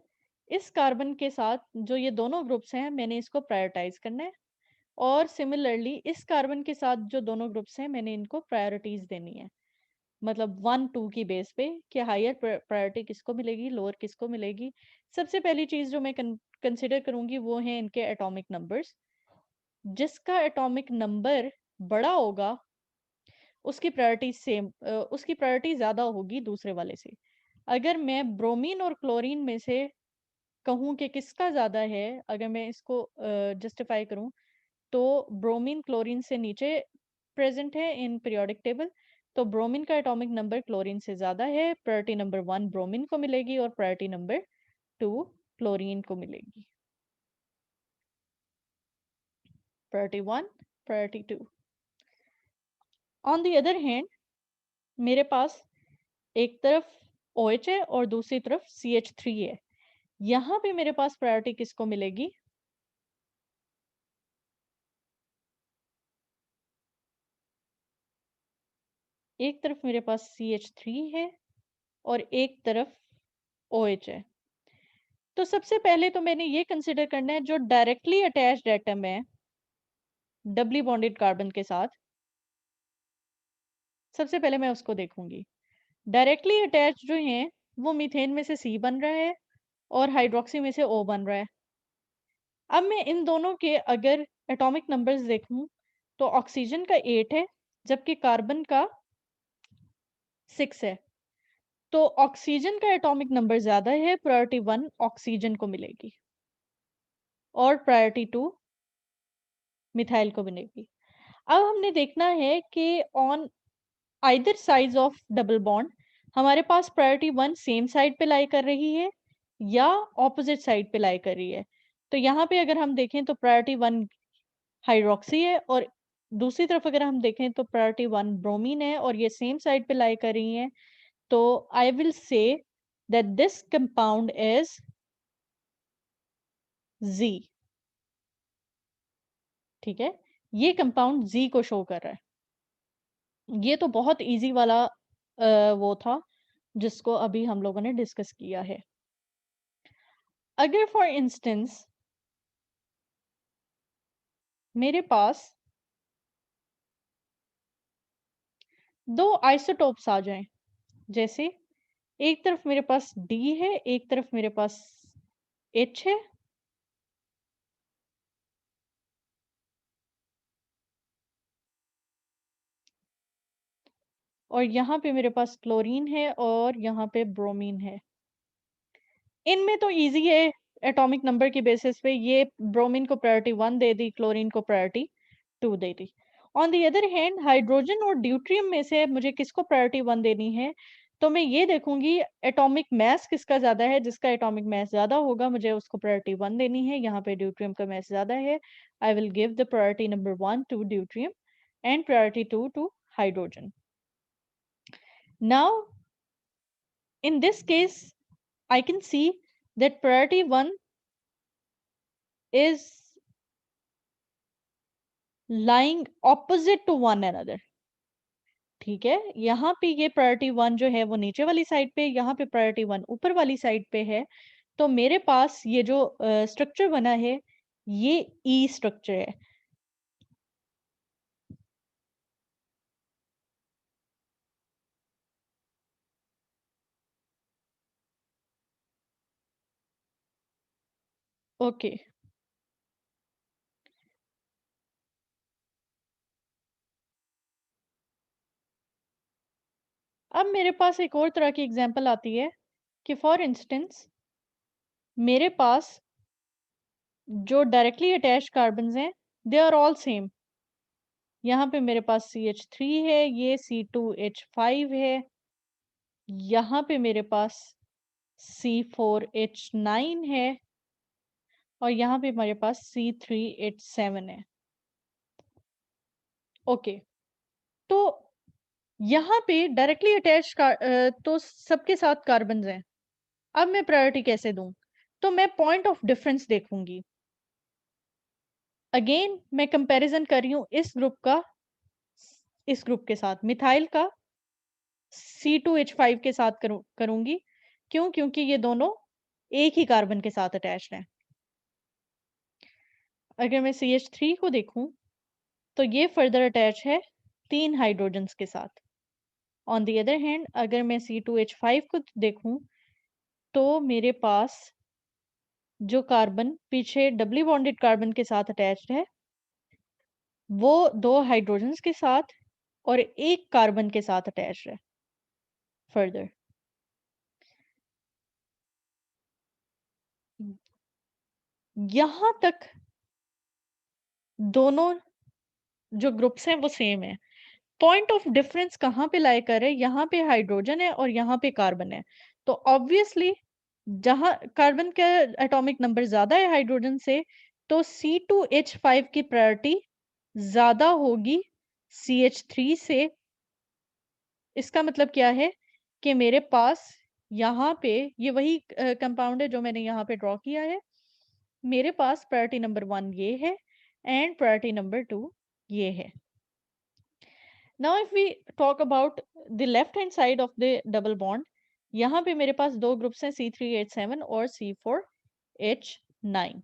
इस कार्बन के साथ जो ये दोनों ग्रुप्स हैं मैंने इसको प्रायोरिटाइज करना है, और सिमिलरली इस कार्बन के साथ जो दोनों ग्रुप्स हैं मैंने इनको प्रायोरिटीज देनी है, मतलब 1 2 की बेस पे कि हायर प्रायोरिटी किसको मिलेगी, लोअर किसको मिलेगी। सबसे पहली चीज जो मैं कंसिडर करूंगी वो है इनके एटॉमिक नंबर्स। जिसका एटॉमिक नंबर बड़ा होगा उसकी प्रायोरिटी सेम, उसकी प्रायोरिटी ज्यादा होगी दूसरे वाले से। अगर मैं ब्रोमीन और क्लोरीन में से कहूँ कि किसका ज़्यादा है, अगर मैं इसको जस्टिफ़ाई करूँ, तो ब्रोमीन क्लोरीन से नीचे प्रेज़ेंट है इन पीरियोडिक टेबल, तो ब्रोमीन का एटॉमिक नंबर क्लोरीन से ज़्यादा है, प्रायोरिटी नंबर 1 ब्रोमीन को मिलेगी और प्रायोरिटी नंबर 2 क्लोरीन को मिलेगी। Priority 1, priority 2। On the other hand मेरे पास एक तरफ OH है और दूसरी तरफ CH3 है। यहाँ पे मेरे पास प्रायोरिटी किसको मिलेगी? एक तरफ मेरे पास CH3 है और एक तरफ OH है। तो सबसे पहले तो मैंने ये कंसिडर करना है जो डायरेक्टली अटैच्ड एटम है डबली बॉन्डेड कार्बन के साथ, सबसे पहले मैं उसको देखूंगी। डायरेक्टली अटैच्ड जो हैं वो मीथेन में से C बन रहा है और हाइड्रोक्सी में से O बन रहा है। अब मैं इन दोनों के अगर एटॉमिक नंबर्स देखूं तो ऑक्सीजन का 8 है जबकि कार्बन का 6 है। तो ऑक्सीजन का एटॉमिक नंबर ज्यादा है, प्रायोरिटी 1 ऑक्सीजन को मिलेगी और प्रायोरिटी 2 मिथाइल को मिलेगी। अब हमने देखना है कि on either sides of double bond हमारे पास प्रायोरिटी 1 सेम साइड पे लाई कर रही है या ऑपोजिट साइड पे लाई कर रही है। तो यहाँ पे अगर हम देखें तो प्रायोरिटी 1 हाइड्रोक्सी है, और दूसरी तरफ अगर हम देखें तो प्रायोरिटी 1 ब्रोमीन है और ये सेम साइड पे लाई कर रही हैं। तो I will say that this compound is Z. ठीक है, ये कंपाउंड जी को शो कर रहा है। ये तो बहुत इजी वाला वो था जिसको अभी हम लोगों ने डिस्कस किया है। अगर फॉर इंस्टेंस मेरे पास दो आइसोटोप्स आ जाएं, जैसे एक तरफ मेरे पास डी है, एक तरफ मेरे पास एच है, और यहाँ पे मेरे पास क्लोरीन है और यहाँ पे ब्रोमीन है। इनमें तो ईज़ी है एटॉमिक नंबर की बेसिस पे, ये ब्रोमीन को प्रायोरिटी 1 दे दी, क्लोरीन को priority 2 they the. On the other hand hydrogen और ड्यूटेरियम में से मुझे किसको प्रायोरिटी 1 देनी है, तो मैं ये देखूँगी एटॉमिक मास किसका ज़्यादा है, जिसका एटॉमिक मास ज़्यादा होगा मुझे उसको प्रायोरिटी 1 देनी है। यहाँ पे ड्यूटेरियम का मास ज़्यादा है, I will give the priority number 1 to deuterium and priority 2 to hydrogen. Now in this case, I can see that priority 1 is lying opposite to one another. ठीक है, यहाँ पे ये प्रायोरिटी 1 जो है वो नीचे वाली साइड पे, यहाँ पे प्रायोरिटी 1 ऊपर वाली साइड पे है। तो मेरे पास ये जो स्ट्रक्चर बना है, ये ई स्ट्रक्चर है। ओके, अब मेरे पास एक और तरह की एग्जांपल आती है कि फॉर इंस्टेंस मेरे पास जो डायरेक्टली अटैच्ड कार्बन्स हैं, दे आर ऑल सेम। यहाँ पे मेरे पास CH3 है, ये C2H5 है, यहाँ पे मेरे पास C4H9 है और यहाँ पे मेरे पास C3H7 है। ओके, तो यहाँ पे डायरेक्टली तो सबके साथ कार्बन्स हैं। अब मैं प्रायोरिटी कैसे दूं? तो मैं पॉइंट ऑफ डिफरेंस देखूंगी। अगेन मैं कंपैरिजन कर रही हूँ इस ग्रुप का इस ग्रुप के साथ, मिथाइल का C2H5 के साथ करूंगी। क्यों? क्योंकि ये दोनों एक ही कार्बन के साथ अटैच्ड हैं। अगर मैं CH3 को देखूं तो ये फर्दर अटैच है 3 हाइड्रोजन्स के साथ। ऑन द अदर हैंड अगर मैं C2H5 को देखूं तो मेरे पास जो कार्बन पीछे डबली बॉन्डेड कार्बन के साथ अटैच्ड है, वो 2 हाइड्रोजन्स के साथ और 1 कार्बन के साथ अटैच्ड है फर्दर। यहाँ तक दोनों जो ग्रुप्स हैं वो सेम है। पॉइंट ऑफ डिफरेंस कहाँ पे लाई कर है? यहाँ पे हाइड्रोजन है और यहाँ पे कार्बन है। तो ऑब्वियसली जहाँ कार्बन का एटॉमिक नंबर ज़्यादा है हाइड्रोजन से, तो C2H5 की प्रायोरिटी ज़्यादा होगी CH3 से। इसका मतलब क्या है कि मेरे पास यहाँ पे ये वही कंपाउंड है जो मैंने यहाँ पे ड्रॉ किया है। मेरे पास प्रायोरिटी नंबर 1 ये है एंड प्रायोरिटी नंबर 2 ये है। Now if we talk about the left hand side of the double bond, यहाँ पे मेरे पास 2 ग्रुप्स हैं C3H7 और C4H9।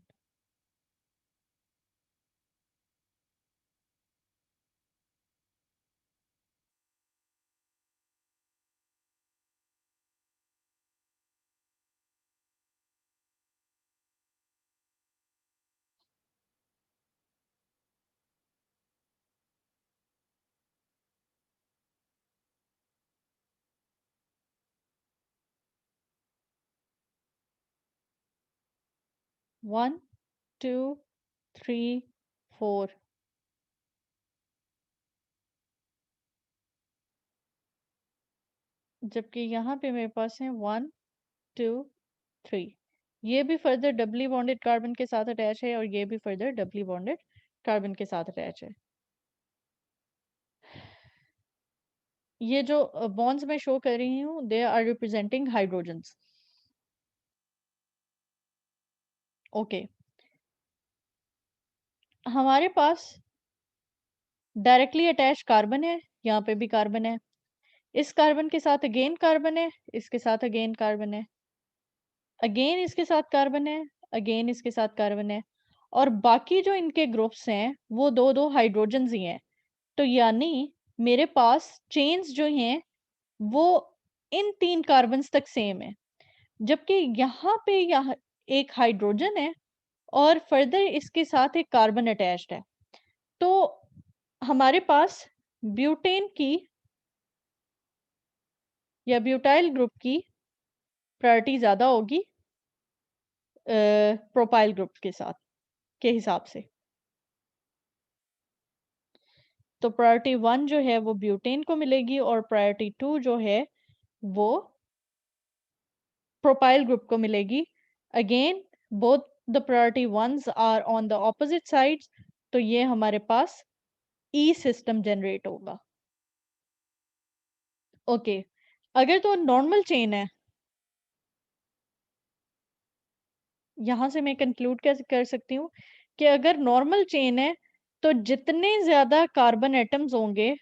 1 2 3 4 जबकि यहाँ पे मेरे पास है 1 2 3। ये भी फर्दर डबली बॉन्डेड कार्बन के साथ अटैच है और ये भी फर्दर डबली बॉन्डेड कार्बन के साथ अटैच है। ये जो बॉन्ड्स मैं शो कर रही हूँ they are representing hydrogens. Okay, हमारे पास डायरेक्टली अटैच कार्बन है, यहाँ पे भी कार्बन है, इस कार्बन के साथ अगेन कार्बन है, इसके साथ अगेन कार्बन है, अगेन इसके साथ कार्बन है, अगेन इसके साथ कार्बन है और बाकी जो इनके ग्रुप्स हैं वो दो दो हाइड्रोजन्स ही हैं। तो यानी मेरे पास चेन्स जो हैं वो इन 3 कार्बन्स तक सेम है। जबकि यहाँ एक हाइड्रोजन है और फर्दर इसके साथ एक कार्बन अटैच्ड है। तो हमारे पास ब्यूटेन की या ब्यूटाइल ग्रुप की प्रायोरिटी ज़्यादा होगी प्रोपाइल ग्रुप के साथ के हिसाब से। तो प्रायोरिटी 1 जो है वो ब्यूटेन को मिलेगी और प्रायोरिटी 2 जो है वो प्रोपाइल ग्रुप को मिलेगी। Again both the priority ones are on the opposite sides, तो ये हमारे पास ई सिस्टम जनरेट होगा। ओके, अगर तो नॉर्मल चेन है, यहाँ से मैं कंक्लूड कैसे कर सकती हूँ कि अगर नॉर्मल चेन है तो जितने ज़्यादा कार्बन एटम्स होंगे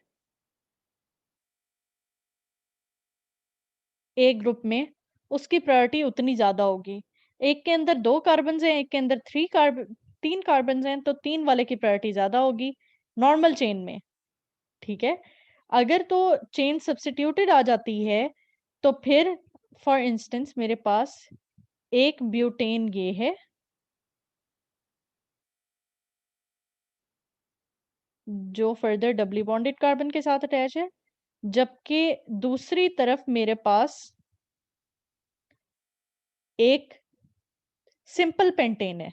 एक ग्रुप में, उसकी प्रायोरिटी उतनी ज़्यादा होगी। एक के अंदर 2 कार्बन्स हैं, एक के अंदर 3 कार्बन्स हैं, तो 3 वाले की प्रायोरिटी ज़्यादा होगी, नॉर्मल चेन में, ठीक है? अगर तो चेन सब्स्टिट्यूटेड आ जाती है, तो फिर फॉर इंस्टेंस मेरे पास एक ब्यूटेन ये है, जो फर्दर डबली बॉन्डेड कार्बन के साथ अटैच है, जबकि दूसरी तरफ मेरे पास एक सिंपल पेंटेन है।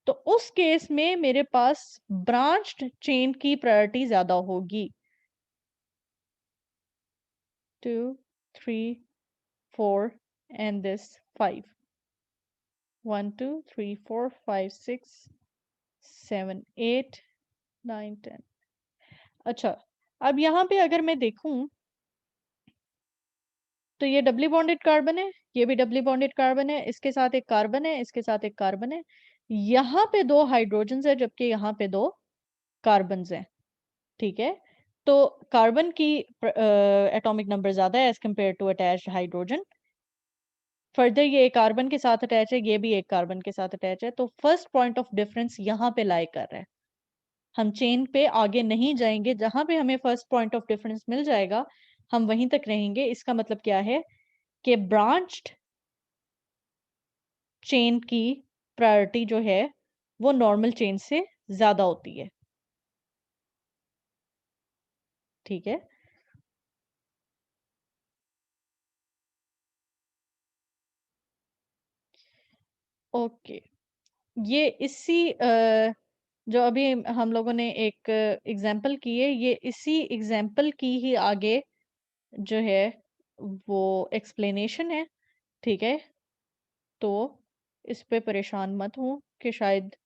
तो उस केस में मेरे पास ब्रांच्ड चेन की प्रायोरिटी ज़्यादा होगी। 2, 3, 4 and this 5. 1, 2, 3, 4, 5, 6, 7, 8, 9, 10. अच्छा, अब यहाँ पे अगर मैं देखूँ तो ये डबली बॉन्डेड कार्बन है, ये भी डबली बॉन्डेड कार्बन है, इसके साथ एक कार्बन है, इसके साथ एक कार्बन है। यहाँ पे 2 हाइड्रोजन्स हैं जबकि यहाँ पे 2 कार्बन्स हैं, ठीक है? तो कार्बन की एटॉमिक नंबर ज़्यादा है as compare to attached hydrogen. Further ये एक कार्बन के साथ अटैच है, ये भी एक कार्बन के साथ अटैच है, तो फर्स्ट पॉइंट ऑफ डिफरेंस यहाँ पे लाई कर रहा है। हम चेन पे आगे नहीं जाएँगे, जहाँ पे हमें फर्स्ट पॉइंट ऑफ डिफरेंस मिल जाएगा, हम वहीं तक रहेंगे। इसका मतलब क्या है कि ब्रांच्ड चेन की प्रायोरिटी जो है, वो नॉर्मल चेन से ज़्यादा होती है, ठीक है? ओके, ये जो अभी हम लोगों ने एक एग्ज़ाम्पल की है, ये इसी एग्ज़ाम्पल की ही आगे जो है वो एक्सप्लेनेशन है, ठीक है? तो इस पे परेशान मत हो कि शायद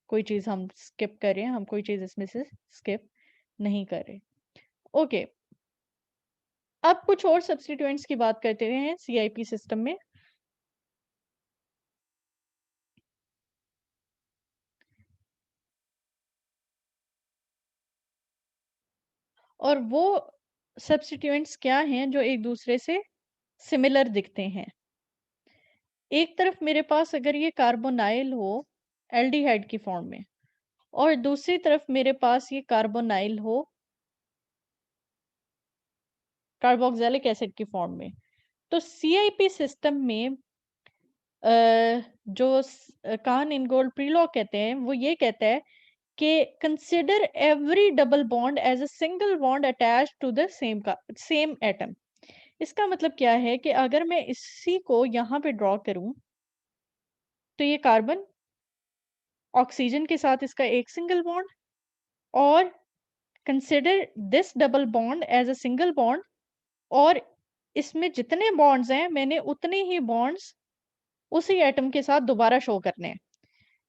कोई चीज़ हम स्किप कर रहे हैं, हम कोई चीज़ इसमें से स्किप नहीं कर रहे। ओके, अब कुछ और सब्स्टिट्यूएंट्स की बात करते हैं सीआईपी सिस्टम में। और वो सब्स्टिट्यूएंट्स क्या हैं जो एक दूसरे से सिमिलर दिखते हैं। एक तरफ मेरे पास अगर ये कार्बोनाइल हो एल्डिहाइड की फॉर्म में और दूसरी तरफ मेरे पास ये कार्बोनाइल हो कार्बोक्सिलिक एसिड की फॉर्म में, तो सीआईपी सिस्टम में काहन इनगोल्ड प्रीलॉ कहते हैं, वो ये कहता है कि consider every double bond as a single bond attached to the same atom. इसका मतलब क्या है कि अगर मैं इसी को यहाँ पे ड्रॉ करूँ, तो ये कार्बन ऑक्सीजन के साथ इसका एक सिंगल बॉन्ड और consider this double bond as a single bond और इसमें जितने बॉन्ड्स हैं मैंने उतने ही बॉन्ड्स उसी एटम के साथ दोबारा शो करने हैं।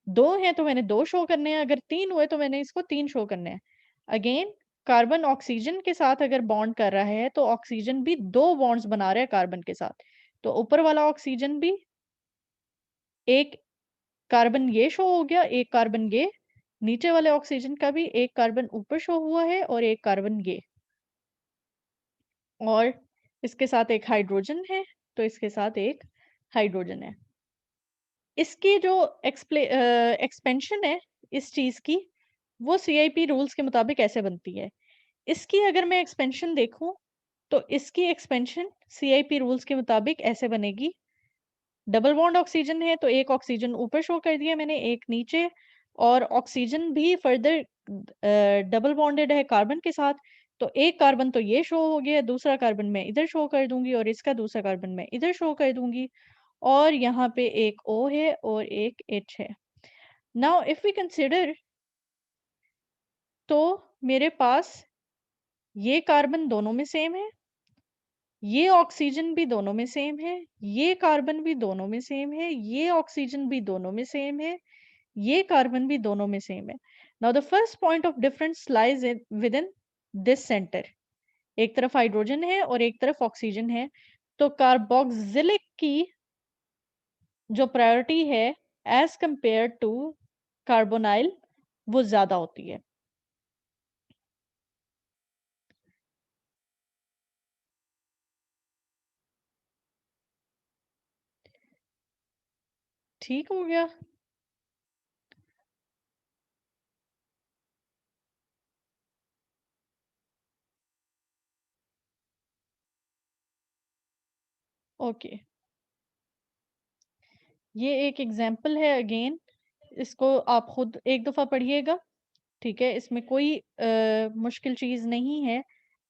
2 हैं तो मैंने 2 शो करने हैं, अगर 3 हुए तो मैंने इसको 3 शो करने हैं। अगेन कार्बन ऑक्सीजन के साथ अगर बॉन्ड कर रहा है तो ऑक्सीजन भी 2 बॉन्ड्स बना रहा है कार्बन के साथ। तो ऊपर वाला ऑक्सीजन भी एक कार्बन ये शो हो गया, एक कार्बन ये, नीचे वाले ऑक्सीजन का भी एक कार्बन ऊपर शो हुआ है और एक कार्बन ये। और इसके साथ एक हाइड्रोजन है, तो इसके साथ एक हाइड्रोजन है। इसकी जो एक्सपेंशन है इस चीज़ की, वो सीआईपी रूल्स के मुताबिक ऐसे बनती है। इसकी अगर मैं एक्सपेंशन देखूँ, तो इसकी एक्सपेंशन सीआईपी रूल्स के मुताबिक ऐसे बनेगी। डबल बॉन्ड ऑक्सीजन है, तो एक ऑक्सीजन ऊपर शो कर दिया मैंने, एक नीचे और ऑक्सीजन भी फर्दर डबल बॉन्डेड है कार्बन के साथ, तो एक कार्बन तो ये शो हो गया, दूसरा कार्बन मैं इधर शो कर दूंगी और इसका दूसरा कार्बन मैं इधर शो कर दूंगी, और यहाँ पे एक O है और एक H है। नाउ इफ वी कंसिडर, तो मेरे पास ये कार्बन दोनों में सेम है, ये ऑक्सीजन भी दोनों में सेम है, ये कार्बन भी दोनों में सेम है, ये ऑक्सीजन भी दोनों में सेम है, ये कार्बन भी दोनों में सेम है। Now the first point of difference lies with in this centre. एक तरफ हाइड्रोजन है और एक तरफ ऑक्सीजन है, तो कार्बोक्सिलिक की जो प्रायोरिटी है एज कंपेयर टू कार्बोनाइल, वो ज्यादा होती है। ठीक हो गया। ओके, ये एक एग्जाम्पल है अगेन, इसको आप खुद एक दफा पढ़िएगा, ठीक है? इसमें कोई मुश्किल चीज नहीं है,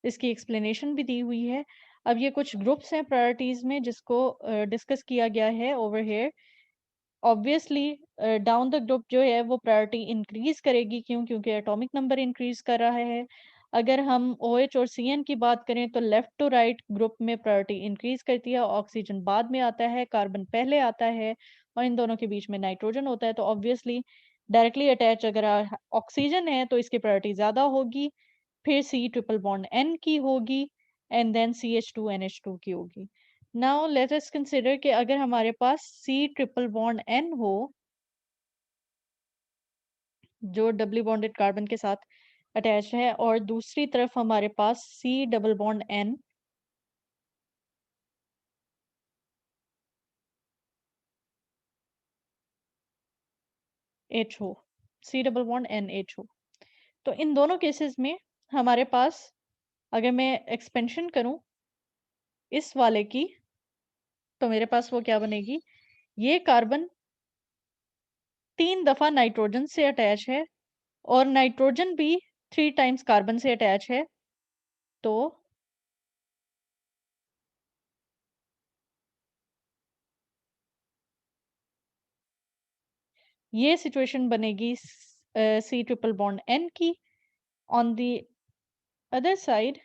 इसकी एक्सप्लेनेशन भी दी हुई है। अब ये कुछ ग्रुप्स हैं प्रायोरिटीज में जिसको डिस्कस किया गया है over here. Obviously down the group जो है वो प्रायोरिटी इंक्रीज करेगी, क्यों? क्योंकि एटॉमिक नंबर इंक्रीज कर रहा है। अगर हम OH और CN की बात करें तो लेफ्ट टू राइट ग्रुप में प्रायोरिटी इंक्रीज करती है, ऑक्सीजन बाद में आता है, कार्बन पहले आता है, और इन दोनों के बीच में नाइट्रोजन होता है। तो ऑब्वियसली डायरेक्टली अटैच अगर ऑक्सीजन है तो इसकी प्रायोरिटी ज्यादा होगी, फिर C ट्रिपल बॉन्ड N की होगी, एंड देन CH2NH2 की होगी। नाउ लेट अस कंसिडर कि अगर हमारे पास C ट्रिपल बॉन्ड N हो, जो डबली बॉन्डेड कार्बन के साथ अटैच है, और दूसरी तरफ हमारे पास C double bond N H हो, C double bond N H हो, तो इन दोनों केसेस में हमारे पास, अगर मैं एक्सपेंशन करूं इस वाले की, तो मेरे पास वो क्या बनेगी? ये कार्बन 3 दफा नाइट्रोजन से अटैच है, और नाइट्रोजन भी 3 टाइम्स कार्बन से अटैच है, तो ये सिचुएशन बनेगी C ट्रिपल बॉन्ड N की। ऑन द अदर साइड,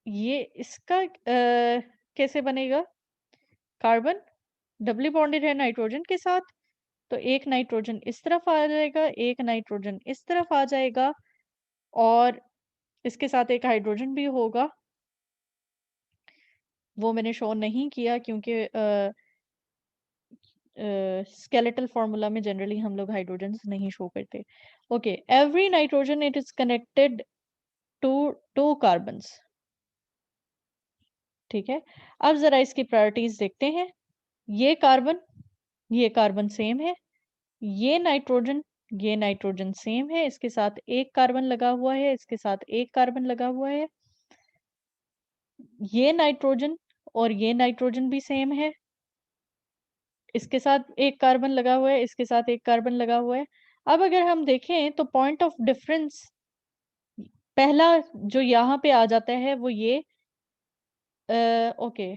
ये इसका कैसे बनेगा? कार्बन डबली बॉन्डेड है नाइट्रोजन के साथ, तो एक नाइट्रोजन इस तरफ आ जाएगा, एक नाइट्रोजन इस तरफ आ जाएगा, और इसके साथ एक हाइड्रोजन भी होगा। वो मैंने शो नहीं किया क्योंकि स्केलेटल फॉर्मूला में जनरली हम लोग हाइड्रोजन नहीं शो करते। Okay, every nitrogen it is connected to 2 carbons, ठीक है? अब जरा इसकी प्रायोरिटीज देखते हैं। ये कार्बन सेम है, ये नाइट्रोजन सेम है, इसके साथ एक कार्बन लगा हुआ है, इसके साथ एक कार्बन लगा हुआ है, ये नाइट्रोजन और ये नाइट्रोजन भी सेम है, इसके साथ एक कार्बन लगा हुआ है, इसके साथ एक कार्बन लगा हुआ है। अब अगर हम देखें तो पॉइंट ऑफ डिफरेंस पहला जो यहाँ पे आ जाता है वो ये, okay,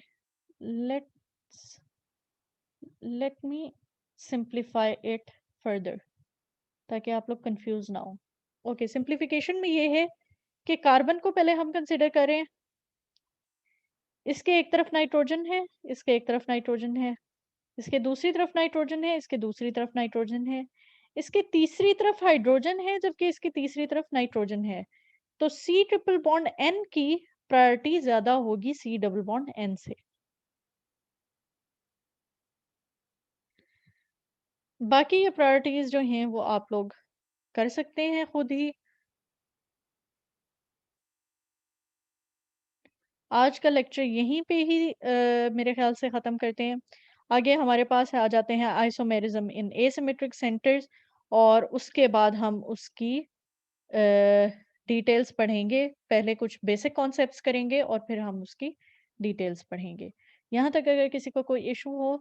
let's let me simplify it further, ताकि आप लोग कंफ्यूज ना हो। ओके, सिंप्लीफिकेशन में ये है कि कार्बन को पहले हम कंसिडर करें, इसके एक तरफ नाइट्रोजन है, इसके एक तरफ नाइट्रोजन है, इसके दूसरी तरफ नाइट्रोजन है, इसके दूसरी तरफ नाइट्रोजन है, इसके तीसरी तरफ हाइड्रोजन है, जबकि इसकी तीसरी तरफ नाइट्रोजन है। तो C ट्रिपल बॉन्ड N की प्रायोरिटी ज्यादा होगी C डबल बॉन्ड N से। बाकी ये प्रायोरिटीज जो हैं वो आप लोग कर सकते हैं खुद ही। आज का लेक्चर यहीं पे ही मेरे ख्याल से ख़त्म करते हैं। आगे हमारे पास आ जाते हैं आइसोमेरिज्म इन एसिमेट्रिक सेंटर्स, और उसके बाद हम उसकी डिटेल्स पढ़ेंगे। पहले कुछ बेसिक कॉन्सेप्ट्स करेंगे और फिर हम उसकी डिटेल्स पढ़ेंगे। यहाँ तक अगर किसी को कोई इशू हो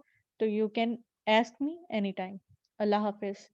तो you can ask me any time. अल्लाह हाफ़िज़।